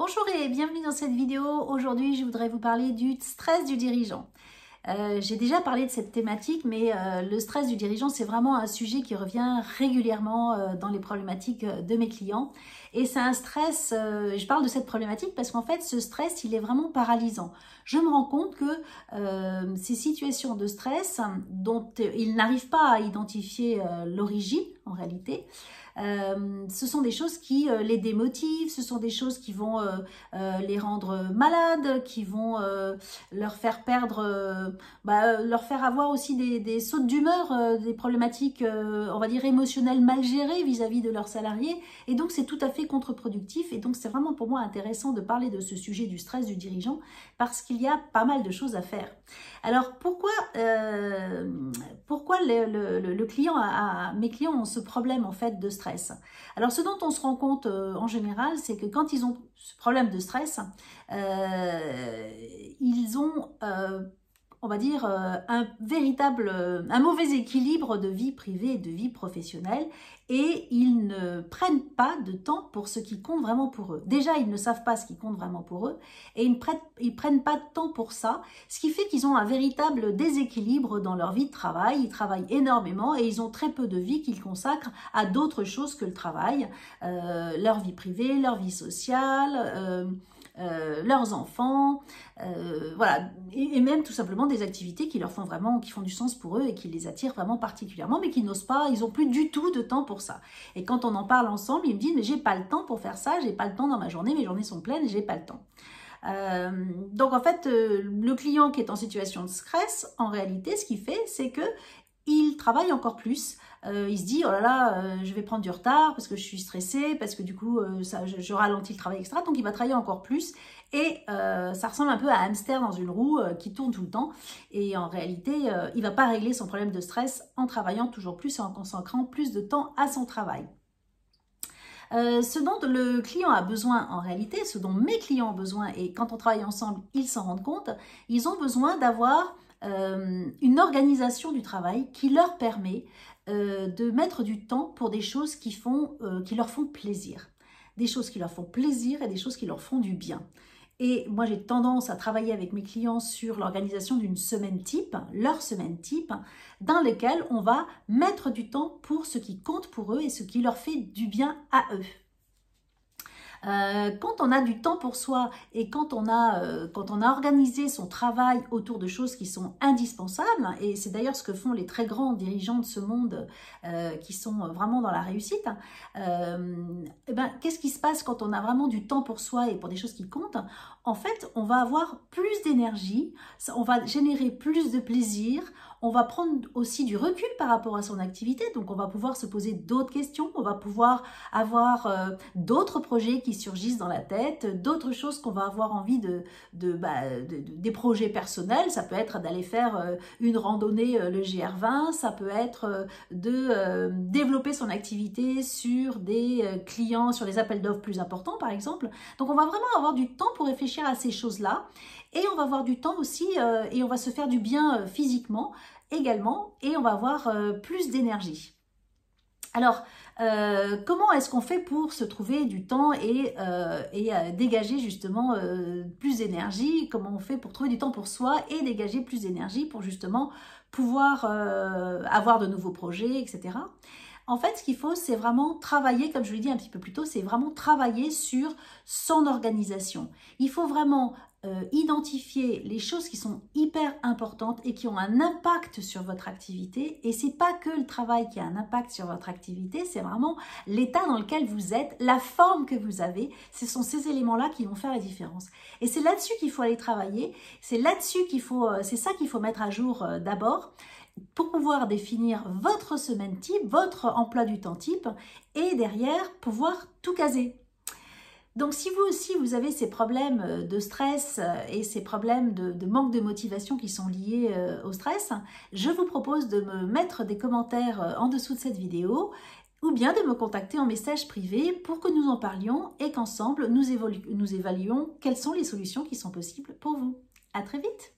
Bonjour et bienvenue dans cette vidéo. Aujourd'hui, je voudrais vous parler du stress du dirigeant. J'ai déjà parlé de cette thématique, mais le stress du dirigeant, c'est vraiment un sujet qui revient régulièrement dans les problématiques de mes clients. Et c'est un stress, je parle de cette problématique parce qu'en fait, ce stress, il est vraiment paralysant. Je me rends compte que ces situations de stress dont ils n'arrivent pas à identifier l'origine, en réalité, ce sont des choses qui les démotivent, ce sont des choses qui vont les rendre malades, qui vont leur faire perdre, leur faire avoir aussi des sautes d'humeur, des problématiques, on va dire, émotionnelles mal gérées vis-à-vis de leurs salariés. Et donc, c'est tout à fait contre-productif. Et donc, c'est vraiment pour moi intéressant de parler de ce sujet du stress du dirigeant parce qu'il y a pas mal de choses à faire. Alors, pourquoi le client mes clients ont ce problème en fait de stress? Alors, ce dont on se rend compte en général, c'est que quand ils ont ce problème de stress, ils ont on va dire, un mauvais équilibre de vie privée et de vie professionnelle et ils ne prennent pas de temps pour ce qui compte vraiment pour eux. Déjà, ils ne savent pas ce qui compte vraiment pour eux et ils ne prennent pas de temps pour ça, ce qui fait qu'ils ont un véritable déséquilibre dans leur vie de travail. Ils travaillent énormément et ils ont très peu de vie qu'ils consacrent à d'autres choses que le travail, leur vie privée, leur vie sociale, leurs enfants, voilà, et même tout simplement des activités qui leur font vraiment, qui font du sens pour eux et qui les attirent vraiment particulièrement, mais qui n'osent pas, ils n'ont plus du tout de temps pour ça. Et quand on en parle ensemble, ils me disent mais j'ai pas le temps pour faire ça, j'ai pas le temps dans ma journée, mes journées sont pleines et j'ai pas le temps. Donc en fait, le client qui est en situation de stress, en réalité, ce qu'il fait, c'est que il travaille encore plus, il se dit oh là là, je vais prendre du retard parce que je suis stressée, parce que du coup je ralentis le travail, etc. Donc il va travailler encore plus et ça ressemble un peu à un hamster dans une roue qui tourne tout le temps et en réalité il ne va pas régler son problème de stress en travaillant toujours plus et en consacrant plus de temps à son travail. Ce dont le client a besoin en réalité, ce dont mes clients ont besoin, et quand on travaille ensemble, ils s'en rendent compte, ils ont besoin d'avoir une organisation du travail qui leur permet de mettre du temps pour des choses qui leur font plaisir. Des choses qui leur font plaisir et des choses qui leur font du bien. Et moi, j'ai tendance à travailler avec mes clients sur l'organisation d'une semaine type, leur semaine type, dans lesquelles on va mettre du temps pour ce qui compte pour eux et ce qui leur fait du bien à eux. Quand on a du temps pour soi et quand on a organisé son travail autour de choses qui sont indispensables, et c'est d'ailleurs ce que font les très grands dirigeants de ce monde qui sont vraiment dans la réussite, qu'est-ce qui se passe quand on a vraiment du temps pour soi et pour des choses qui comptent? En fait, on va avoir plus d'énergie, on va générer plus de plaisir, on va prendre aussi du recul par rapport à son activité, donc on va pouvoir se poser d'autres questions, on va pouvoir avoir d'autres projets qui surgissent dans la tête, d'autres choses qu'on va avoir envie des projets personnels. Ça peut être d'aller faire une randonnée le GR20, ça peut être de développer son activité sur des clients, sur des appels d'offres plus importants par exemple. Donc on va vraiment avoir du temps pour réfléchir à ces choses-là et on va avoir du temps aussi et on va se faire du bien physiquement également et on va avoir plus d'énergie. Alors, comment est-ce qu'on fait pour se trouver du temps et dégager justement plus d'énergie? Comment on fait pour trouver du temps pour soi et dégager plus d'énergie pour justement pouvoir avoir de nouveaux projets, etc. En fait, ce qu'il faut, c'est vraiment travailler, comme je l'ai dit un petit peu plus tôt, c'est vraiment travailler sur son organisation. Il faut vraiment identifier les choses qui sont hyper importantes et qui ont un impact sur votre activité. Et c'est pas que le travail qui a un impact sur votre activité, c'est vraiment l'état dans lequel vous êtes, la forme que vous avez. Ce sont ces éléments-là qui vont faire la différence. Et c'est là-dessus qu'il faut aller travailler. C'est là-dessus c'est ça qu'il faut mettre à jour d'abord, pour pouvoir définir votre semaine type, votre emploi du temps type et derrière pouvoir tout caser. Donc si vous aussi vous avez ces problèmes de stress et ces problèmes de manque de motivation qui sont liés au stress, je vous propose de me mettre des commentaires en dessous de cette vidéo ou bien de me contacter en message privé pour que nous en parlions et qu'ensemble nous évaluions quelles sont les solutions qui sont possibles pour vous. À très vite!